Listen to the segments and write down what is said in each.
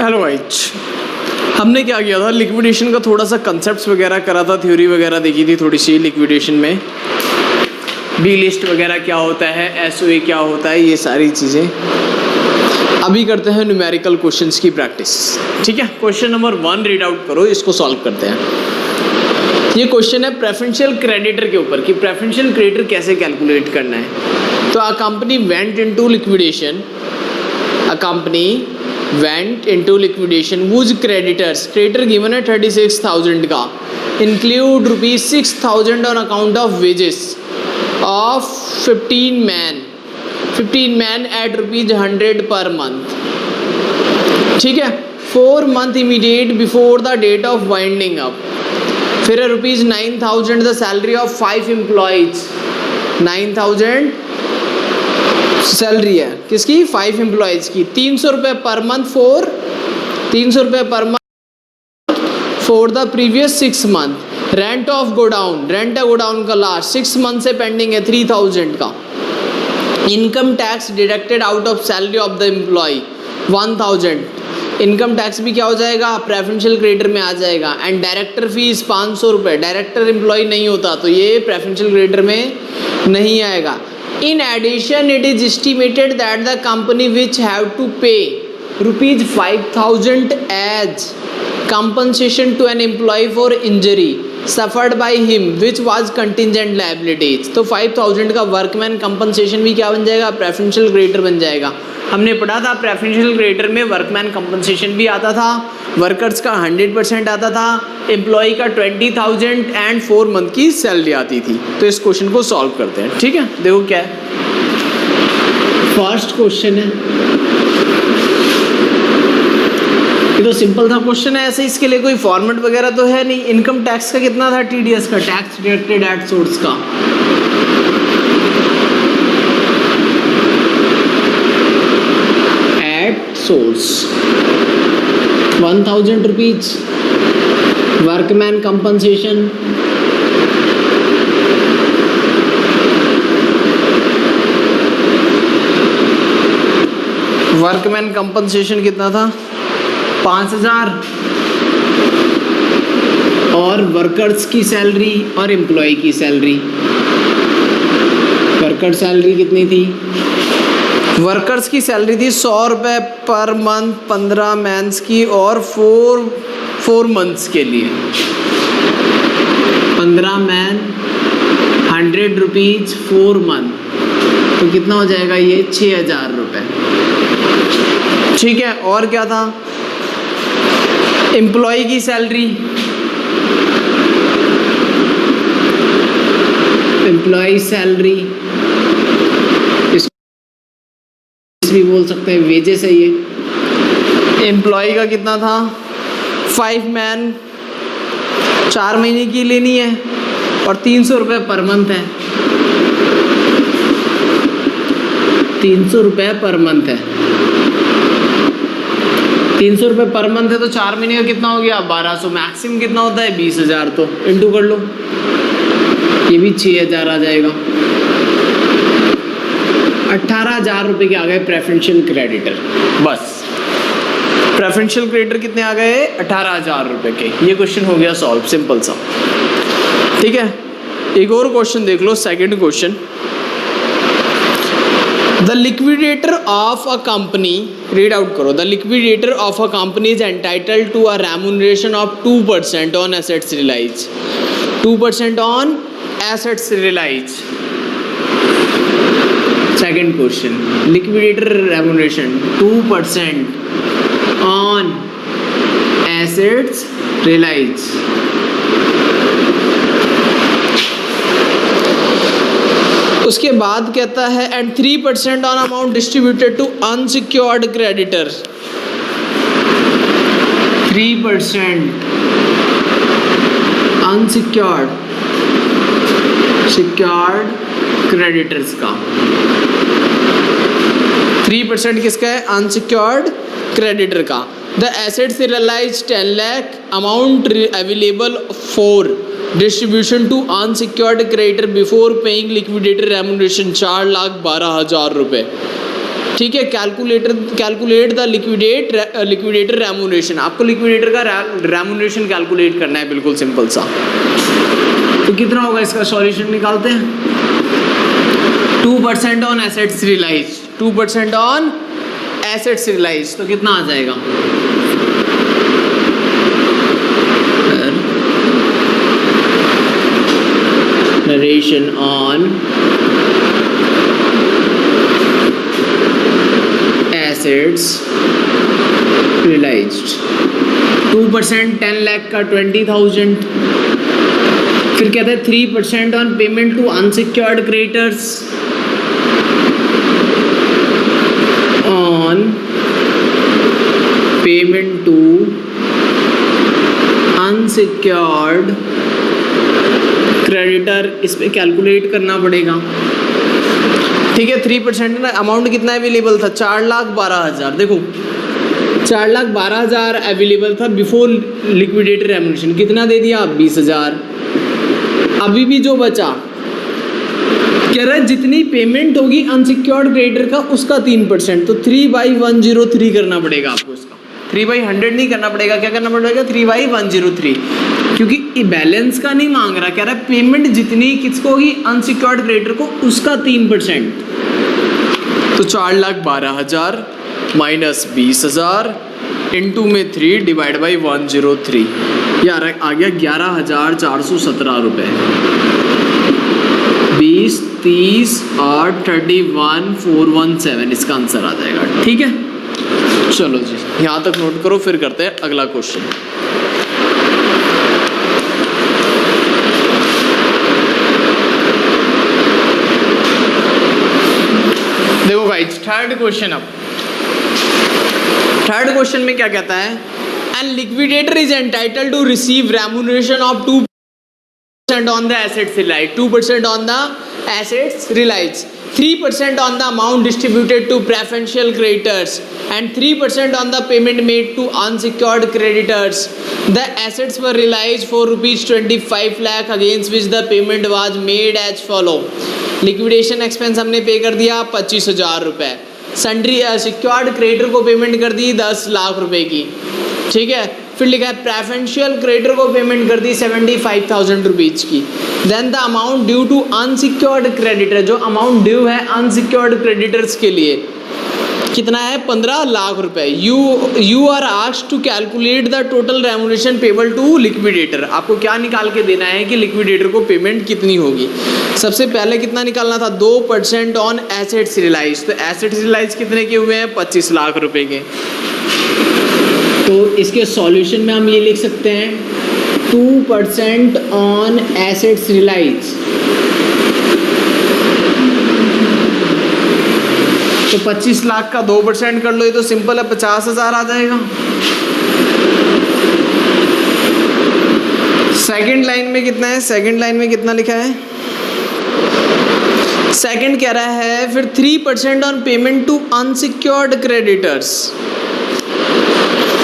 Hello guys, हमने क्या किया था, लिक्विडेशन का थोड़ा सा कंसेप्ट्स वगैरह करा था, थ्योरी वगैरह देखी थी थोड़ी सी लिक्विडेशन में, बी लिस्ट वगैरह क्या होता है, एसओए क्या होता है, ये सारी चीज़ें। अभी करते हैं न्यूमेरिकल क्वेश्चंस की प्रैक्टिस। ठीक है, क्वेश्चन नंबर 1 रीड आउट करो, इसको सॉल्व करते हैं। ये क्वेश्चन है प्रेफरेंशियल क्रेडिटर के ऊपर कि प्रेफरेंशियल क्रेडिटर कैसे कैलकुलेट करना है। तो a company went into liquidation, a company went into liquidation whose creditors, creditor given है 36,000 का, include rupees 6,000 on account of wages of 15 man at rupees 100 per month। ठीक है, 4 month immediate before the date of winding up। फिर है rupees 9,000 the salary of 5 employees, 9,000 salary है किसकी, 5 employees की, 300 रुपये पर month for the previous 6 month. Rent of godown, rent है गोडाउन का लास्ट 6 मंथ से पेंडिंग है 3,000 का। Income tax deducted out of salary of the employ 1,000। Income tax भी क्या हो जाएगा, प्रेफरेंशियल क्रेडिटर में आ जाएगा। एंड डायरेक्टर फीस 500 रुपये, डायरेक्टर एम्प्लॉय नहीं होता तो ये प्रेफरेंशियल क्रेडिटर में नहीं आएगा। In addition, it is estimated that the company which have to pay rupees 5,000 as compensation to an employee for injury suffered by him, which was contingent liabilities। तो 5,000 का workman compensation भी क्या बन जाएगा, preferential creditor बन जाएगा। हमने पढ़ा था प्रेफरेंशियल क्रेडिटर में वर्कमैन कंपनसेशन भी आता था, वर्कर्स का 100% आता था, एम्प्लॉय का 20,000 एंड 4 मंथ की सैलरी आती थी। तो इस क्वेश्चन को सॉल्व करते हैं। ठीक है, देखो क्या है, फर्स्ट क्वेश्चन है, ये तो सिंपल था क्वेश्चन है, ऐसे इसके लिए कोई फॉर्मेट वगैरह तो है नहीं। इनकम टैक्स का कितना था, टीडीएस का, टैक्स डिडक्टेड एट सोर्स का, सोर्स 1,000 रुपीज। वर्कमैन कंपनसेशन कितना था, 5,000। और वर्कर्स की सैलरी और एम्प्लॉय की सैलरी, वर्कर सैलरी कितनी थी, वर्कर्स की सैलरी थी 100 रुपये पर मंथ 15 मैंस की, और 4 मंथ्स के लिए 15 मैन 100 रुपीज 4 मंथ, तो कितना हो जाएगा ये 6,000 रुपये। ठीक है, और क्या था, एम्प्लॉय की सैलरी, एम्प्लॉय सैलरी भी बोल सकते हैं, वेजेस है ये। एम्प्लॉय का कितना था, 5 मैन 4 महीने की लेनी है और 300 रुपये पर मंथ है, 300 रुपये पर मंथ है, 300 रुपये पर मंथ है तो 4 महीने का कितना हो गया, 1200। मैक्सिमम कितना होता है, 20,000, तो इंटू कर लो, ये भी 6,000 आ जाएगा। 18,000 रुपये के आ गए प्रेफरेंशियल क्रेडिटर। बस प्रेफरेंशियल क्रेडिटर कितने आ गए, 18,000 रुपये के। ये क्वेश्चन हो गया सॉल्व, सिंपल सा। ठीक है, एक और क्वेश्चन देख लो, second question. The liquidator of a company, read out करो, the liquidator of a company is entitled to a remuneration of 2% on assets realise, 2% on assets realise. Second question, liquidator remuneration 2% on assets realized। उसके बाद कहता है and 3% on amount distributed to unsecured creditor, 3% unsecured secured creditors का, 3% किसका है, unsecured creditor का। The assets realize 10 lakh, amount available for distribution to unsecured creditor before paying liquidator remuneration 4,12,000 रुपये। ठीक है, कैलकुलेट द लिक्विडेटर रेम्यूनरेशन। आपको लिक्विडेटर का remuneration calculate करना है, बिल्कुल सिंपल सा। तो कितना होगा इसका सॉल्यूशन निकालते हैं। 2% on assets realise, 2% on assets realize, तो कितना आ जाएगा। Remuneration on assets realized, 2% 10 lakh का 20,000। फिर कहते हैं 3% on payment to unsecured creditors, on payment to unsecured creditor, इस पे कैलकुलेट करना पड़ेगा। ठीक है, 3% ना, अमाउंट कितना अवेलेबल था, 4,12,000। देखो 4,12,000 अवेलेबल था बिफोर लिक्विडेटर रेम्यूनरेशन, कितना दे दिया, 20,000। अभी भी जो बचा, कह रहा है जितनी पेमेंट होगी अनसिक्योर्ड क्रेडिटर का उसका 3%, तो 3/103 करना पड़ेगा आपको इसका। 3/100 नहीं करना पड़ेगा, क्या करना पड़ेगा, 3/103, क्योंकि बैलेंस का नहीं मांग रहा, कह रहा है पेमेंट जितनी किसको होगी, अनसिक्योर्ड क्रेडिटर को, उसका 3%। तो 4,12,000 माइनस 20,000 इंटू में 3 डिवाइड बाई 103, यार आ गया 11,417 रुपये। 20, 30 और 31,417 इसका आंसर आ जाएगा। ठीक है, चलो जी यहाँ तक नोट करो, फिर करते हैं अगला क्वेश्चन। देखो गाइस, थर्ड क्वेश्चन। अब थर्ड क्वेश्चन में क्या कहता है, an liquidator is entitled to receive remuneration of 2% on the assets realized, 2% on the assets realized, 3% on the amount distributed to preferential creditors and 3% on the payment made to unsecured creditors. The assets were realized for ₹25 lakh against which the payment was made as follow. Liquidation expense हमने पे कर दिया 25,000 रुपये, sundry secured creditor को payment कर दी 10 लाख रुपए की। ठीक है, फिर लिखा है प्रेफरेंशियल क्रेडिटर को पेमेंट कर दी 75,000 रुपीज की। Then the amount due to unsecured creditor, जो अमाउंट ड्यू है अनसिक्योर्ड क्रेडिटर्स के लिए कितना है, 15 लाख रुपए। You are asked to calculate the total remuneration payable to liquidator. आपको क्या निकाल के देना है कि लिक्विडेटर को पेमेंट कितनी होगी। सबसे पहले कितना निकालना था, 2% ऑन एसेट्स रियलाइज। तो एसेट्स रियलाइज कितने के हुए हैं, 25 लाख रुपए के। तो इसके सॉल्यूशन में हम ये लिख सकते हैं 2% ऑन एसेट्स रियलाइज, तो 25 लाख का 2% कर लो, ये तो सिंपल है, 50,000 आ जाएगा। सेकंड लाइन में कितना है, सेकंड लाइन में कितना लिखा है, सेकंड कह रहा है फिर 3% on payment to unsecured creditors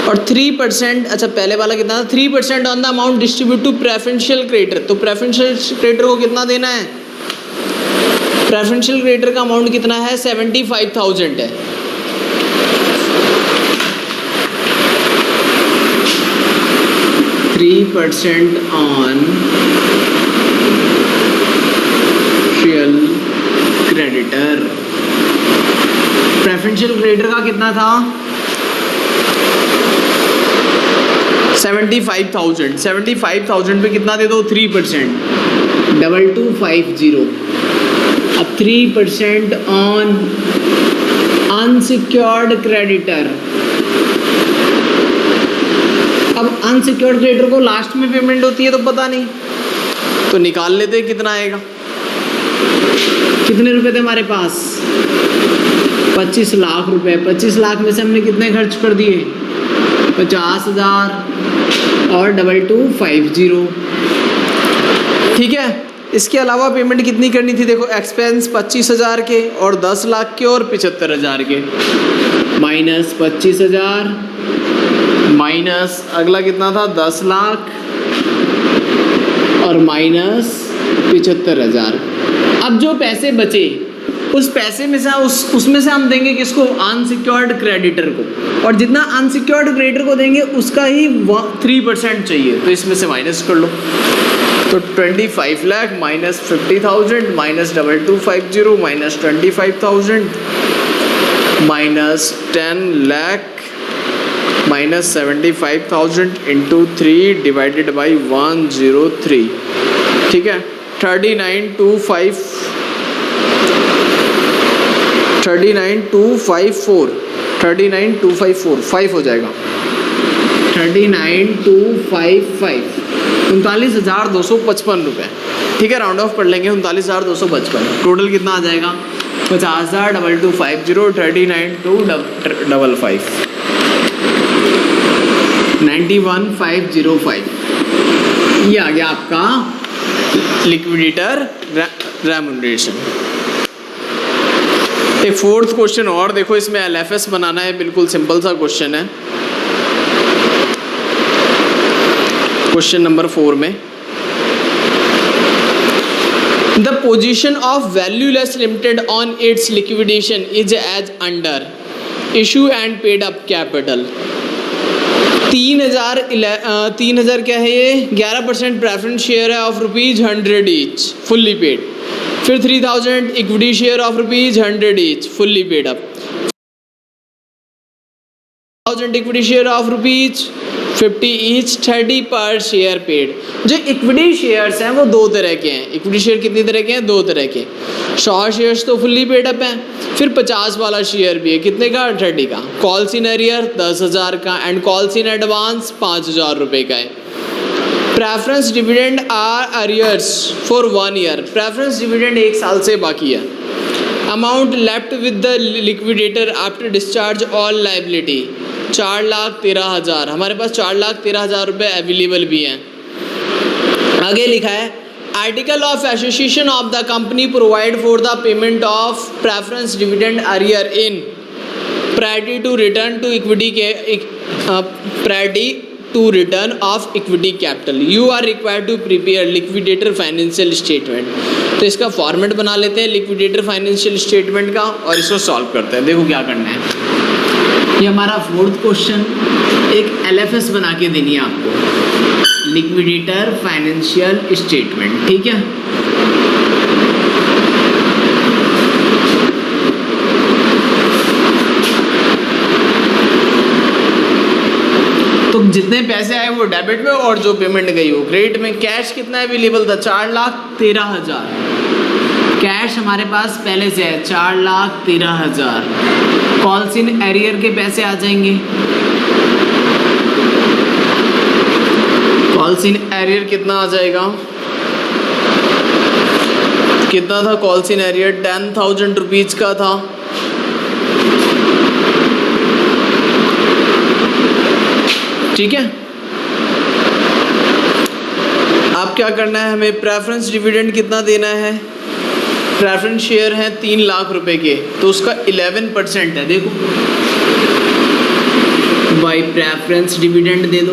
और 3%, अच्छा पहले वाला कितना था, 3% on the amount distribute to preferential creditor. तो प्रेफरेंशियल क्रेडिटर को कितना देना है, प्रेफरेंशियल क्रेडिटर का अमाउंट कितना है, 75,000 है। %3 ऑन क्रेडिटर, प्रेफरेंशियल क्रेडिटर का कितना था, 75,000। 75,000 पे कितना दे दो, 3%, 2250। अब 3% ऑन अनसिक्योर्ड क्रेडिटर। अब अनसिक्योर्ड क्रेडिटर को लास्ट में पेमेंट होती है तो पता नहीं, तो निकाल लेते हैं कितना आएगा। कितने रुपए थे हमारे पास, 25 लाख रुपए। 25 लाख में से हमने कितने खर्च कर दिए, 50,000 और 2250। ठीक है, इसके अलावा पेमेंट कितनी करनी थी, देखो एक्सपेंस 25,000 के और 10 लाख के और 75,000 के, माइनस 25,000 माइनस अगला कितना था, 10 लाख और माइनस 75,000। अब जो पैसे बचे उस पैसे में से उसमें से हम देंगे किसको, अनसिक्योर्ड क्रेडिटर को, और जितना अनसिक्योर्ड क्रेडिटर को देंगे उसका ही 3% चाहिए, तो इसमें से माइनस कर लो। तो 25 lakh minus 50,000 minus 2250 minus 25,000 minus 10 lakh minus 75,000 into 3 divided by 103, ठीक है। 39,254 5 हो जाएगा। 39,255 39,255 रुपये, ठीक है, राउंड ऑफ कर लेंगे। 39,255 टोटल कितना आ जाएगा, 50,250 39,255 91,505, ये आ गया आपका लिक्विडेटर रेम्युनरेशन। एक फोर्थ क्वेश्चन और देखो, इसमें LFS बनाना है, बिल्कुल सिंपल सा क्वेश्चन है। क्वेश्चन नंबर 4 में the position of valueless limited on its liquidation is as under issue and paid up capital. 3,000 क्या है ये, 11% प्रेफरेंस शेयर है ऑफ ₹100 ईच फुल्ली पेड। फिर 3,000 equity share of ₹100 each fully paid up. 1,000 equity share of ₹50 each 30 per share paid. जो equity shares हैं वो दो तरह के हैं। इक्विटी शेयर कितनी तरह के हैं, 2 तरह के। 100 शेयर्स तो फुल्ली पेड अप हैं, फिर 50 वाला शेयर भी है, कितने का, 30 का। कॉल्स इन एरियर 10,000 का एंड कॉल्स इन एडवांस 5,000 रुपये का है। Preference dividend are arrears for 1 year, preference dividend 1 साल से बाकी है। Amount left with the liquidator after discharge all liability 4,13,000, हमारे पास 4,13,000 रुपये अवेलेबल भी हैं। आगे लिखा है article of association of the company provide for the payment of preference dividend arrear in priority to return to equity के priority to return of equity capital. You are required to prepare liquidator financial statement. तो इसका format बना लेते हैं liquidator financial statement का और इसको solve करते हैं। देखो क्या करना है, ये हमारा 4th क्वेश्चन, एक LFS बना के देनी है आपको, लिक्विडेटर फाइनेंशियल स्टेटमेंट, ठीक है। तो जितने पैसे आए वो डेबिट में और जो पेमेंट गई वो क्रेडिट में। कैश कितना अवेलेबल था, 4,13,000 कैश हमारे पास पहले से है, 4,13,000। कॉल्स इन एरियर के पैसे आ जाएंगे। कॉल्स इन एरियर कितना आ जाएगा, कितना था कॉल्स इन एरियर, 10,000 रुपीज़ का था। ठीक है, अब क्या करना है हमें, प्रेफरेंस डिविडेंड कितना देना है। प्रेफरेंस शेयर हैं 3 लाख रुपए के, तो उसका 11% है। देखो बाई प्रेफरेंस डिविडेंड दे दो,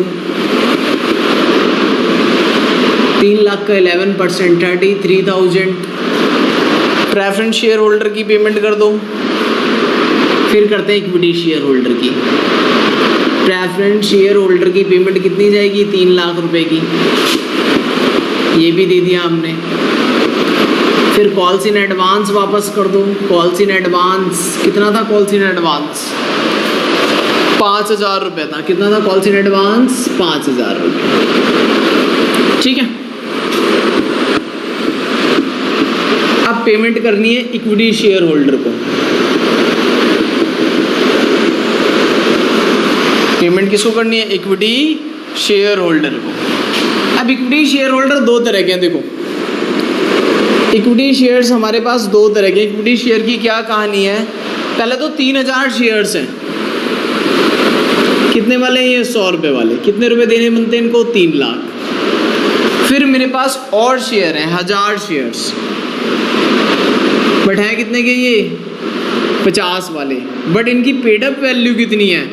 3 लाख का 11% 33,000। प्रेफरेंस शेयर होल्डर की पेमेंट कर दो, फिर करते हैं इक्विटी शेयर होल्डर की। प्रेफरेंस शेयर होल्डर की पेमेंट कितनी जाएगी, 3 लाख रुपए की, ये भी दे दिया हमने। फिर कॉल्स इन एडवांस वापस कर दो। कॉल्स इन एडवांस कितना था, कॉल्स इन एडवांस 5,000 रुपये था। कितना था कॉल्स इन एडवांस, 5,000 रुपये। ठीक है, अब पेमेंट करनी है इक्विटी शेयर होल्डर को। पेमेंट किसको करनी है, इक्विटी शेयर होल्डर को। अब इक्विटी शेयर होल्डर 2 तरह के हैं। देखो इक्विटी शेयर्स हमारे पास 2 तरह के। इक्विटी शेयर की क्या कहानी है, पहले तो 3,000 शेयर्स हैं। कितने वाले हैं ये, 100 रुपये वाले। कितने रुपए देने बनते हैं इनको, 3 लाख। फिर मेरे पास और शेयर हैं 1000 शेयर्स, बट है कितने के ये, 50 वाले। बट इनकी पेडअप वैल्यू कितनी है,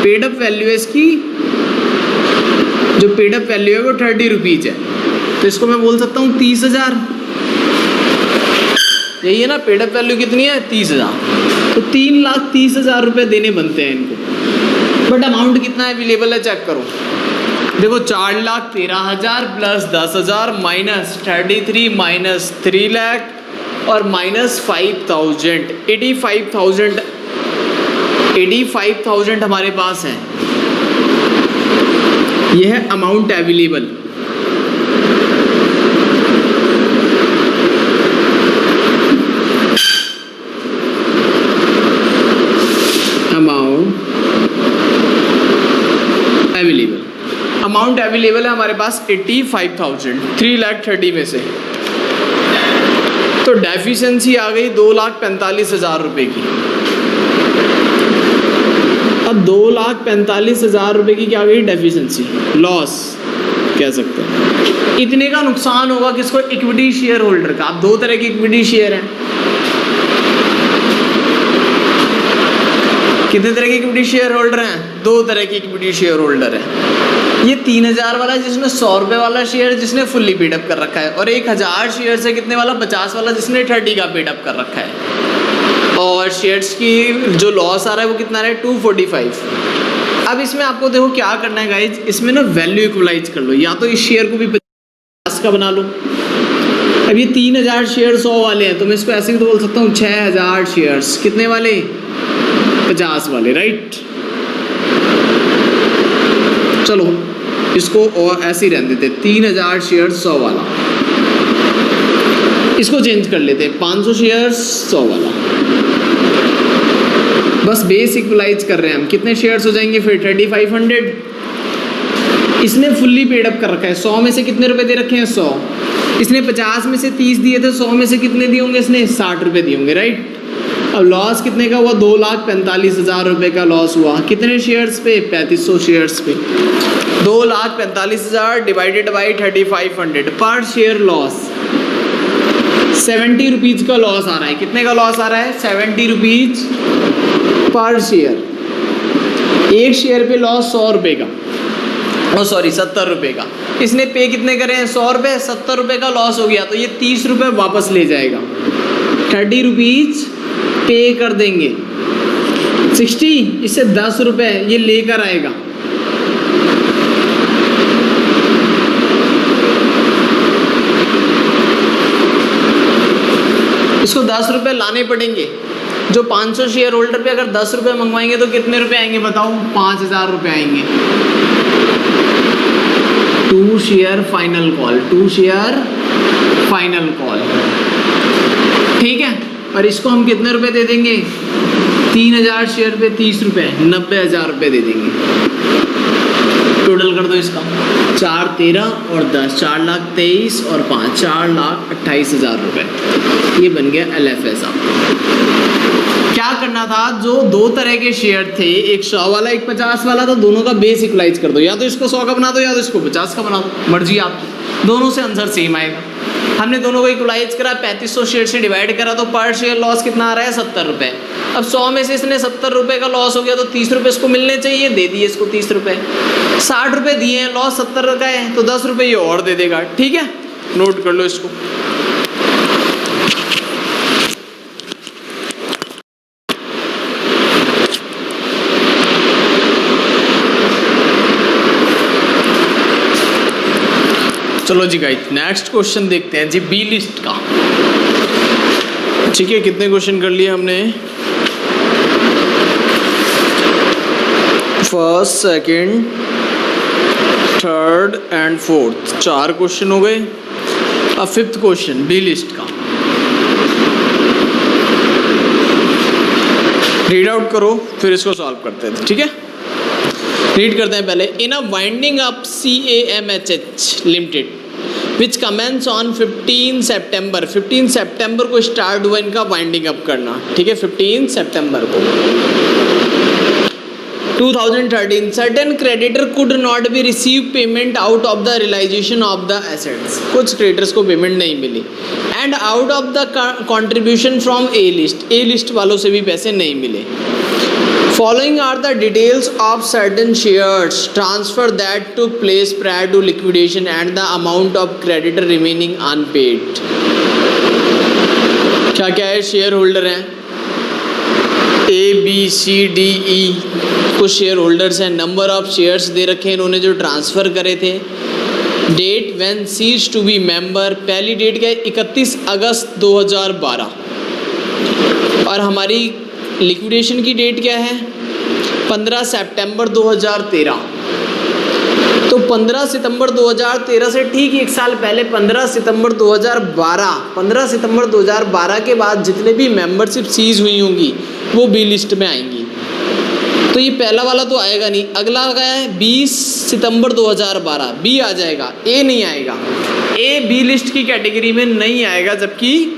पेडअप वैल्यू है इसकी, जो पेडअप वैल्यू है वो 30 रुपीज़ है। तो इसको मैं बोल सकता हूँ 30,000। यही है ना, पेड अप वैल्यू कितनी है 30,000, तो 3,30,000 रुपये देने बनते हैं इनको। बट अमाउंट कितना अवेलेबल है चेक करो, देखो 4,13,000 प्लस 10,000 माइनस 33 माइनस 3 लाख और माइनस 5,000, 85,000 हमारे पास है। यह है अमाउंट अवेलेबल। अमाउंट अवेलेबल है हमारे पास 85,000, 3,30,000 में से। तो डेफिशिएंसी आ गई 2,45,000 रुपये की। अब 2,45,000 रुपये की क्या गई डेफिशिएंसी, लॉस कह सकते हैं। इतने का नुकसान होगा किसको, इक्विटी शेयर होल्डर का। अब दो तरह के इक्विटी शेयर हैं, कितने तरह के इक्विटी शेयर होल्डर हैं, दो तरह के इक्विटी शेयर होल्डर हैं। ये 3,000 वाला जिसने 100 रुपये वाला शेयर जिसने फुल्ली पेडअप कर रखा है, और 1,000 शेयर से कितने वाला 50 वाला जिसने 30 का पेडअप कर रखा है। और शेयर्स की जो लॉस आ रहा है वो कितना है 245। अब इसमें आपको देखो क्या करना है गाइज, इसमें ना वैल्यू इक्वलाइज कर लो, या तो इस शेयर को भी 50 का बना लो। अब ये 3,000 शेयर 100 वाले हैं, तो मैं इसको ऐसे भी तो बोल सकता हूँ 6,000 शेयर्स कितने वाले 50 वाले, राइट। चलो इसको और ऐसे ही रहने देते, 3,000 शेयर 100 वाला, इसको चेंज कर लेते 500 शेयर 100 वाला। बस बेस इक्वलाइज कर रहे हैं हम, कितने शेयर्स हो जाएंगे फिर 3,500। इसने फुल्ली पेडअप कर रखा है, 100 में से कितने रुपए दे रखे हैं 100, इसने 50 में से 30 दिए थे, 100 में से कितने दिए होंगे इसने 60 रुपये दिए होंगे, राइट। अब लॉस कितने का हुआ, 2,45,000 रुपये का लॉस हुआ। कितने शेयर्स पे 3,500 शेयर्स पे। 2,45,000 डिवाइडेड बाई 3,500 पर शेयर लॉस 70 रुपीज़ का लॉस आ रहा है। कितने का लॉस आ रहा है 70 रुपीज़ पर शेयर। एक शेयर पे लॉस 100 रुपये का, ओ सॉरी 70 रुपये का। इसने पे कितने करे हैं 100 रुपये, 70 रुपये का लॉस हो गया, तो ये 30 रुपये वापस ले जाएगा। 30 रुपीज़ पे कर देंगे, 60 इससे 10 रुपये ये लेकर आएगा। इसको 10 रुपये लाने पड़ेंगे। जो 500 शेयर होल्डर पे अगर 10 रुपये मंगवाएंगे तो कितने रुपए आएंगे बताओ, 5,000 रुपये आएंगे। 2 share final call, 2 share final call, ठीक है। और इसको हम कितने रुपए दे देंगे, 3,000 शेयर पे 30 रुपये, 90,000 रुपये दे देंगे। टोटल कर दो इसका, 4, 13 और 10, 4,23,000 और 5, 4,28,000 रुपये। ये बन गया LFS। क्या करना था, जो दो तरह के शेयर थे, एक 100 वाला एक 50 वाला, तो दोनों का बेस इक्वलाइज कर दो, या तो इसको 100 का बना दो या तो इसको 50 का बना दो, मर्जी आपकी, दोनों से आंसर सेम आएगा। हमने दोनों को इक्वलाइज करा, 3,500 शेयर से डिवाइड करा, तो पर शेयर लॉस कितना आ रहा है 70 रुपये। अब 100 में से इसने 70 रुपये का लॉस हो गया, तो 30 रुपये इसको मिलने चाहिए, दे दिए इसको 30 रुपये। 60 रुपये दिए हैं, लॉस 70 का है, तो 10 रुपये ये और दे देगा, ठीक है। नोट कर लो इसको। चलो जी गाइस, नेक्स्ट क्वेश्चन देखते हैं जी, बी लिस्ट का। ठीक है, कितने क्वेश्चन कर लिए हमने, first, second, third and fourth, 4 question हो गए। अब 5th क्वेश्चन बी लिस्ट का, रीड आउट करो फिर इसको सॉल्व करते हैं, ठीक है। रीड करते हैं पहले। In a winding up CAMHH limited which commence on 15 सितंबर, 15 सितंबर को स्टार्ट हुआ इनका वाइंडिंग अप करना, ठीक है, 15 सितंबर को 2013। Certain creditor could not be receive payment out of the realisation of the assets, कुछ क्रेडिटर्स को पेमेंट नहीं मिली, and out of the contribution from A list वालों से भी पैसे नहीं मिले। Following are the details of certain shares transfer that took place prior to liquidation and the amount of creditor remaining unpaid. क्या क्या है, शेयर होल्डर हैं ABCDE, कुछ शेयर होल्डर्स हैं, नंबर ऑफ शेयर्स दे रखे हैं इन्होंने जो ट्रांसफ़र करे थे, date when cease to be member, पहली डेट क्या है 31 अगस्त 2012, और हमारी लिक्विडेशन की डेट क्या है 15 सितंबर 2013। तो 15 सितंबर 2013 से ठीक एक साल पहले 15 सितंबर 2012 के बाद जितने भी मेंबरशिप सीज हुई होंगी वो बी लिस्ट में आएंगी। तो ये पहला वाला तो आएगा नहीं, अगला क्या है 20 सितंबर 2012, बी आ जाएगा, ए नहीं आएगा, ए बी लिस्ट की कैटेगरी में नहीं आएगा, जबकि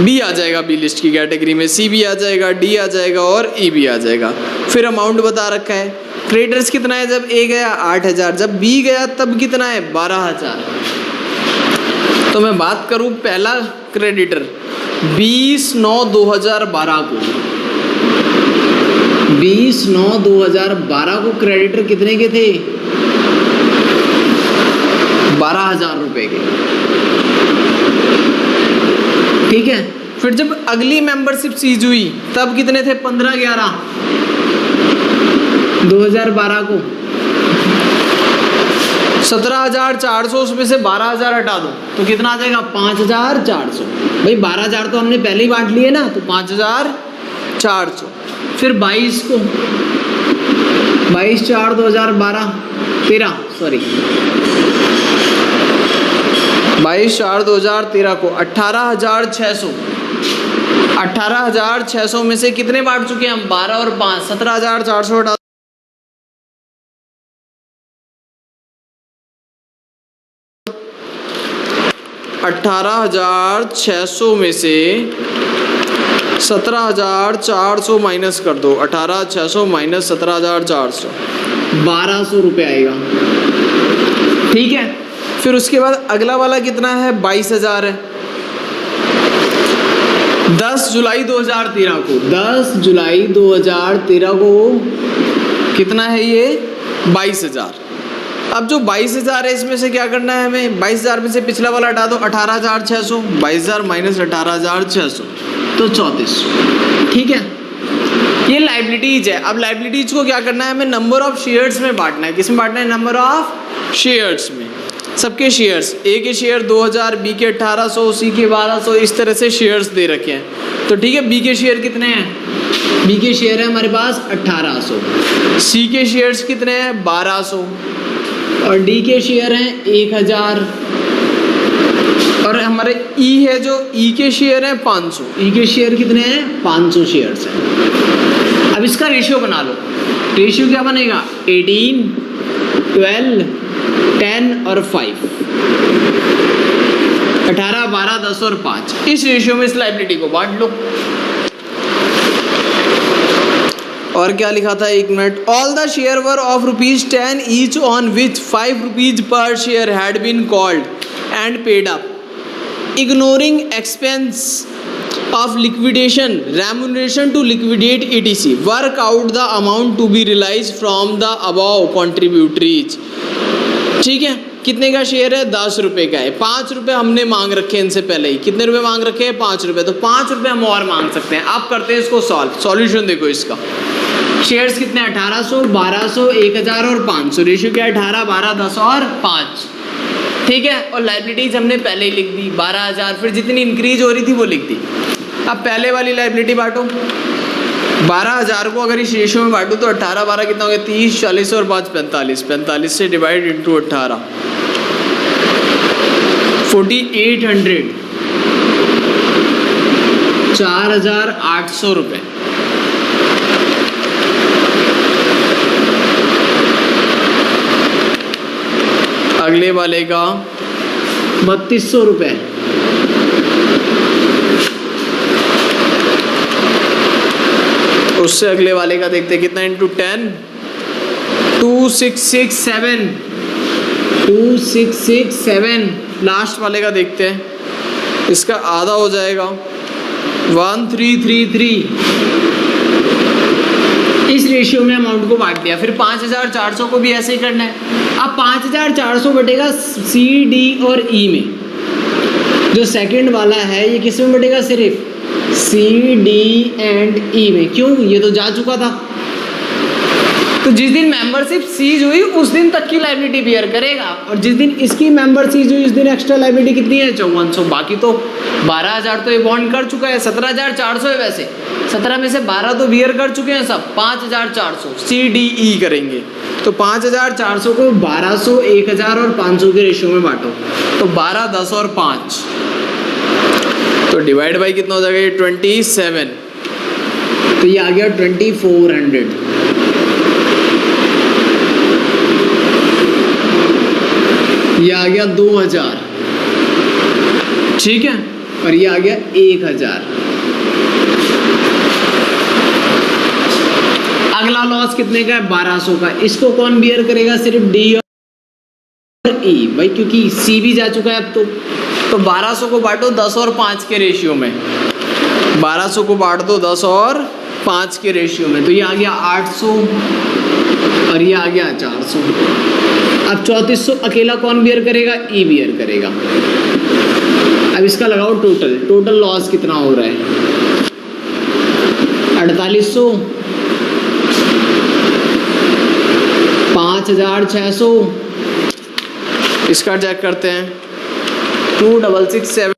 बी आ जाएगा बी लिस्ट की कैटेगरी में, सी भी आ जाएगा, डी आ जाएगा और ई भी आ जाएगा। फिर अमाउंट बता रखा है, क्रेडिटर्स कितना है, जब ए गया 8000, जब बी गया तब कितना है 12000। तो मैं बात करूं पहला क्रेडिटर 20/9/2012 को, 20/9/2012 को क्रेडिटर कितने के थे 12,000 रुपए के, ठीक है। फिर जब अगली मेंबरशिप सीज हुई तब कितने थे 15/11/2012 को 17,400, उसमें से 12,000 हटा दो तो कितना आ जाएगा 5,400। भाई 12,000 तो हमने पहले ही बांट लिए ना, तो 5,400। फिर 22 को 22/4/2013 सॉरी 22/4/2013 को 18,600, 18,600 में से कितने बांट चुके हैं हम 12 और 5, 17,400 हटा 18,600 में से 17,400 माइनस कर दो, 18,600 माइनस 17,400, 1,200 रुपये आएगा, ठीक है। फिर उसके बाद अगला वाला कितना है 22,000 है, 10 जुलाई 2013 को, 10 जुलाई 2013 को कितना है ये 22,000। अब जो 22,000 है इसमें से क्या करना है हमें, 22,000 में से पिछला वाला हटा दो 18,600, 22,000 माइनस 18,600 तो 3400, ठीक है। ये लाइबिलिटीज है। अब लाइबिलिटीज को क्या करना है हमें नंबर ऑफ शेयर्स में बांटना है। किसमें बांटना है, नंबर ऑफ शेयर्स में। सबके शेयर्स, ए के शेयर 2000, बी के 1800, सी के 1200, इस तरह से शेयर्स दे रखे हैं। तो ठीक है, बी के शेयर कितने हैं, बी के शेयर है हमारे पास 1800, सी के शेयर्स कितने हैं 1200 और डी के शेयर हैं 1000 और हमारे ई है जो ई के शेयर हैं 500, ई के शेयर कितने हैं 500 शेयर्स हैं। अब इसका रेशियो बना लो, रेशियो क्या बनेगा 18, 12, 10 और 5, 18, 12, 10 और 5, इस रेशियो में इस लायबिलिटी को बांट लो। और क्या लिखा था, एक minute, all the share were of ₹10 each on which ₹5 per share had been called and paid up, ignoring expense of liquidation, remuneration to liquidate etc. Work out the amount to be realized from the above contributories। ठीक है, कितने का share है 10 रुपए का है, 5 रुपए हमने मांग रखे हैं इनसे पहले ही। कितने रुपए मांग रखे हैं 5 रुपए, तो 5 रुपए हम और मांग सकते हैं। आप करते हैं इसको सॉल्व, सॉल्यूशन देखो इसका। शेयर्स कितने 1800, 1200, 1000 और 500, रेशियो क्या है 18, 12, 10 और 5, ठीक है। और लायबिलिटीज हमने पहले ही लिख दी 12,000, फिर जितनी इंक्रीज हो रही थी वो लिख दी। अब पहले वाली लायबिलिटी बांटो, 12,000 को अगर इस रेशियो में बांटो तो 18, 12 कितना हो गया 30, 40 और 5 45, 45 से डिवाइड इंटू 18, 4800, 4,800 रुपये। अगले वाले का 3200 रुपये, उससे अगले वाले का देखते हैं कितना इंटू 10, 2667, 2667। लास्ट वाले का देखते हैं, इसका आधा हो जाएगा 1333। इस रेशियो में अमाउंट को बांट दिया। फिर 5,400 को भी ऐसे ही करना है। अब 5,400 बटेगा सी, डी और ई में, जो सेकंड वाला है ये किस में बटेगा, सिर्फ सी डी एंड ई में। क्यों, ये तो जा चुका था। तो जिस दिन मेंबरशिप सीज हुई उस दिन तक की लायबिलिटी बियर करेगा, और जिस दिन इसकी मेंबरशिप हुई उस दिन एक्स्ट्रा लायबिलिटी कितनी है, 5400। बाकी तो 12000 तो ये बॉन्ड कर चुका है, 17400 है वैसे, 17 में से 12 तो बियर कर चुके हैं सब, 5400 सी डी ई करेंगे। तो 5400 को 1200, 1000 और 500 के रेशियो में बांटो, तो 12, 10 और 5, तो डिवाइड बाई कितना हो जाएगा, ये 27, तो ये आ गया 2400। ये आ गया 2000, ठीक है, और ये आ गया 1000। अगला लॉस कितने का है, 1200 का। इसको कौन बियर करेगा, सिर्फ डी और ई भाई, क्योंकि सी भी जा चुका है अब तो 1200 को बांटो 10 और 5 के रेशियो में, 1200 को बांट दो 10 और 5 के रेशियो में, तो ये आ गया 800 और ये आ गया 400। अब 3400 अकेला कौन बियर करेगा, ई बियर करेगा। अब इसका लगाओ टोटल लॉस कितना हो रहा है, 4800, 5600, इसका चेक करते हैं, 2667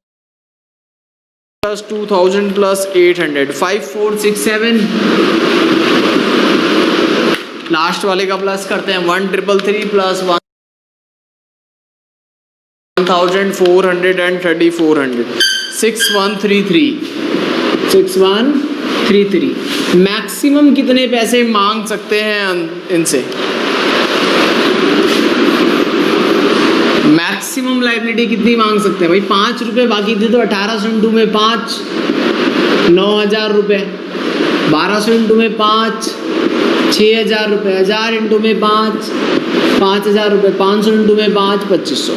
प्लस 2000 प्लस 800, 5467। लास्ट वाले का प्लस करते हैं, 1333 प्लस 1400 एंड 3400, 6133। मैक्सिमम कितने पैसे मांग सकते हैं इनसे, मैक्सिमम लायबिलिटी कितनी मांग सकते हैं भाई, 5 रुपये बाकी थे तो 1800 इंटू में 5 9000 रुपये, 1200 इंटू में 5 6000 रुपये, 1000 इंटू में 5 5000 रुपये, 500 इंटू में 5 2500।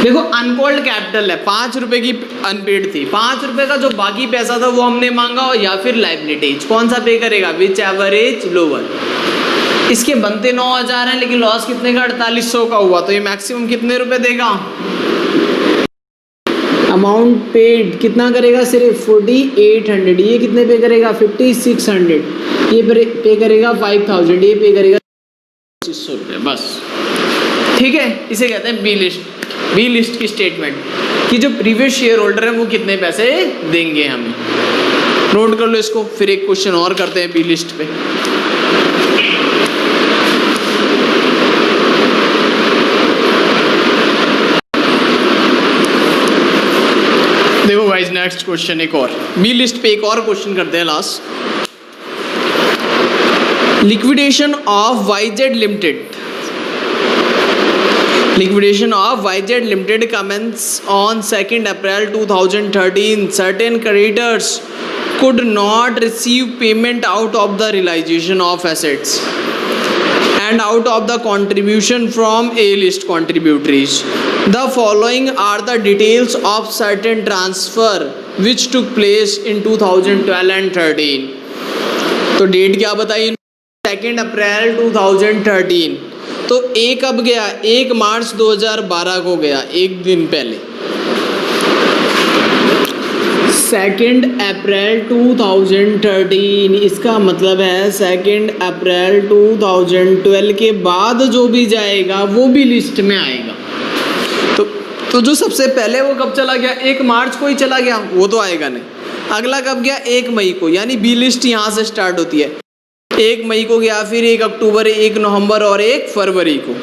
देखो अनकॉल्ड कैपिटल है, 5 रुपये की अनपेड थी, 5 रुपये का जो बाकी पैसा था वो हमने मांगा, और या फिर लायबिलिटीज कौन सा पे करेगा, विच एवरेज लोअर। इसके बनते 9000 हैं लेकिन लॉस कितने का, 4800 का हुआ, तो ये मैक्सिमम कितने रुपए देगा, अमाउंट पेड कितना करेगा, सिर्फ 4800। ये कितने पे करेगा, 5600। ये पे करेगा 5000, ये पे करेगा 2500 रुपये, बस। ठीक है, इसे कहते हैं बी लिस्ट की स्टेटमेंट, कि जो प्रीवियस शेयर होल्डर है वो कितने पैसे देंगे हमें। नोट कर लो इसको, फिर एक क्वेश्चन और करते हैं बी लिस्ट पे। देखो गाइस, नेक्स्ट क्वेश्चन एक और बी लिस्ट पे एक और क्वेश्चन करते हैं last. Liquidation of YZ limited, liquidation of YZ Limited commence on 2nd April 2013. Certain creditors could not receive payment out of the realization of assets and out of the contribution from A-list contributories. The following are the details of certain transfer which took place in 2012 and 13. तो date क्या बताई, 2nd April 2013। तो एक अब गया, 1 मार्च 2012 को गया, एक दिन पहले। 2nd अप्रैल 2013, इसका मतलब है 2nd अप्रैल 2012 के बाद जो भी जाएगा वो भी लिस्ट में आएगा। तो जो सबसे पहले वो कब चला गया, 1 मार्च को ही चला गया, वो तो आएगा नहीं। अगला कब गया, 1 मई को, यानी बी लिस्ट यहाँ से स्टार्ट होती है। 1 मई को गया, फिर 1 अक्टूबर, 1 नवंबर और 1 फरवरी को।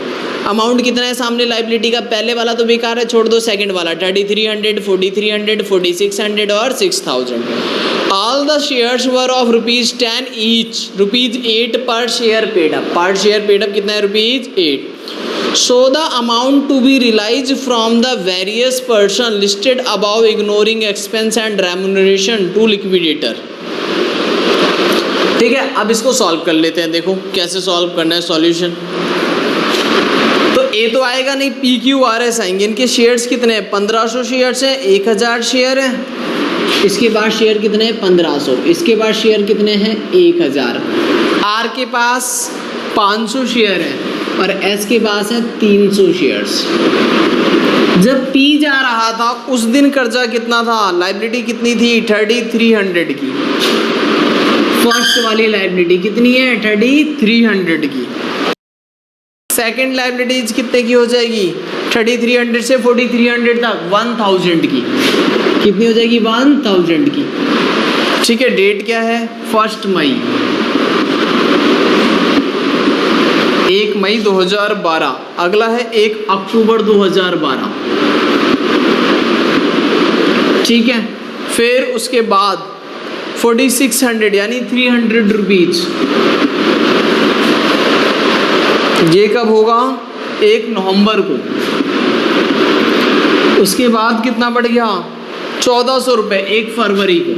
अमाउंट कितना है सामने लायबिलिटी का, पहले वाला तो बेकार है, छोड़ दो, सेकंड वाला 3300, 4300, 4600 और 6000। All the shares were of ₹10 each, ₹8 per share paid up. Per share paid up कितना है, ₹8। So the amount to be realise from the various person listed above ignoring expense and remuneration to liquidator. ठीक है, अब इसको solve कर लेते हैं। देखो कैसे सॉल्व करना है सॉल्यूशन। तो ए तो आएगा नहीं, पी क्यू आर एस आएंगे। इनके शेयर्स कितने हैं, 1500 शेयर्स हैं, 1000 शेयर हैं। इसके बाद शेयर कितने हैं, 1500। इसके बाद शेयर कितने हैं, 1000। आर के पास 500 शेयर हैं, और एस के पास है 300 शेयर्स। जब पी जा रहा था उस दिन कर्जा कितना था, लायबिलिटी कितनी थी, 3300 की। फर्स्ट वाली लायबिलिटी कितनी है, 3300 की। सेकंड लायबिलिटीज कितने की हो जाएगी, 3300 से 4300 तक 1000 की। कितनी हो जाएगी, 1000 की। ठीक है, डेट क्या है, 1 मई, 1 मई 2012। अगला है 1 अक्टूबर 2012। ठीक है, फिर उसके बाद 4600 यानी 300 रुपीज। ये कब होगा, 1 नवंबर को। उसके बाद कितना बढ़ गया, 1400 रुपये 1 फरवरी को।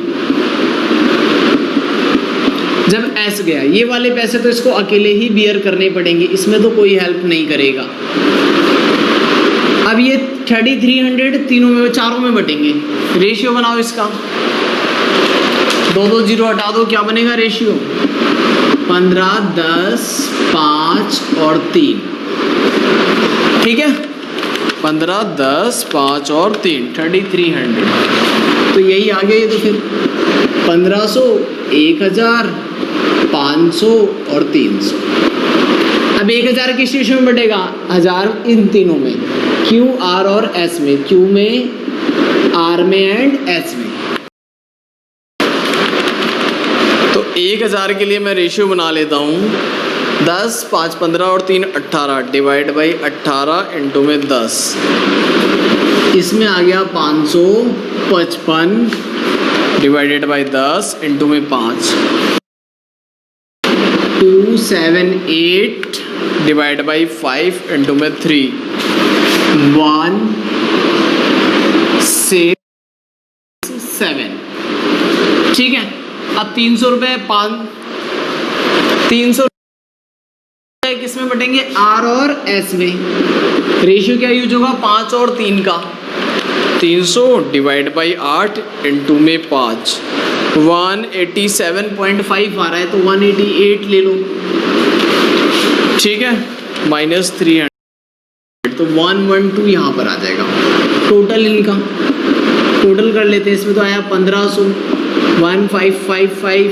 जब एस गया, ये वाले पैसे तो इसको अकेले ही बियर करने पड़ेंगे, इसमें तो कोई हेल्प नहीं करेगा। अब ये 3300 तीनों में, चारों में बटेंगे। रेशियो बनाओ इसका, 2 0 हटा दो, क्या बनेगा रेशियो, 15 10 5 और 3। ठीक है, 15 10 5 और 3, 3300। तो यही आ गया ये, तो फिर 1500 1000 500 और 300। अब 1000 किस रेशियो में बटेगा, 1000 इन तीनों में, क्यू आर और एस में, क्यू में, आर में एंड एस में। तो 1000 के लिए मैं रेशियो बना लेता हूँ, 10 5 15 और 3 18 डिवाइड बाई 18 इंटू में 10। इसमें आ गया 555 डिवाइडेड बाई 10 इंटू में 5। 278 डिवाइड बाई 5 इंटू में 3। 1 6 7। ठीक है, अब 300 रुपये 300 किस में बटेंगे, आर और एस में। रेशियो क्या यूज होगा, 5 और 3 का। 300 डिवाइड बाई 8 इंटू में 5। 187.5 आ रहा है, तो 188 ले लो। ठीक है, माइनस 300, तो 112 यहाँ पर आ जाएगा। टोटल इनका टोटल कर लेते हैं, इसमें तो आया 1500, 1555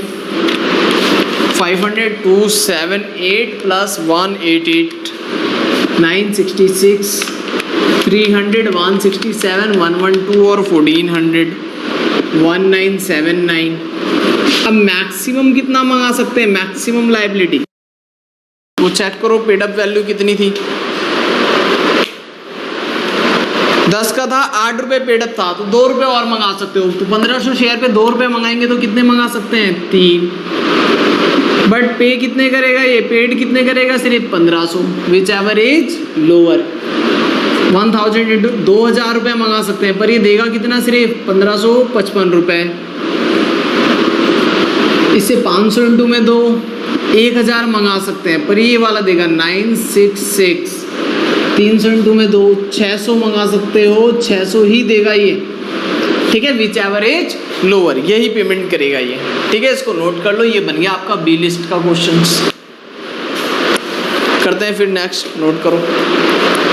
500 278 प्लस 188 966 300 167 112 और 1400 1979। अब मैक्सिमम कितना मंगा सकते हैं, मैक्सिमम लायबिलिटी वो चेक करो, पेड अप वैल्यू कितनी थी। 10 का था, 8 रुपये पेड अप था, तो 2 रुपये और मंगा सकते हो। तो 1500 शेयर पे 2 रुपये मंगाएंगे तो कितने मंगा सकते हैं, 3। बट पे कितने करेगा ये, पेड कितने करेगा, सिर्फ 1500, which ever is lower. 1000 into 2000 रुपये मंगा सकते हैं, पर ये देगा कितना, सिर्फ 1555 रुपये। इससे 500 इंटू में 2 1000 मंगा सकते हैं, पर ये वाला देगा 966। 300 इंटू में 2 600 मंगा सकते हो, 600 ही देगा ये। ठीक है, विच एवरेज लोअर, यही पेमेंट करेगा ये। ठीक है, इसको नोट कर लो, ये बन गया आपका बी लिस्ट का क्वेश्चन। करते हैं फिर नेक्स्ट, नोट करो।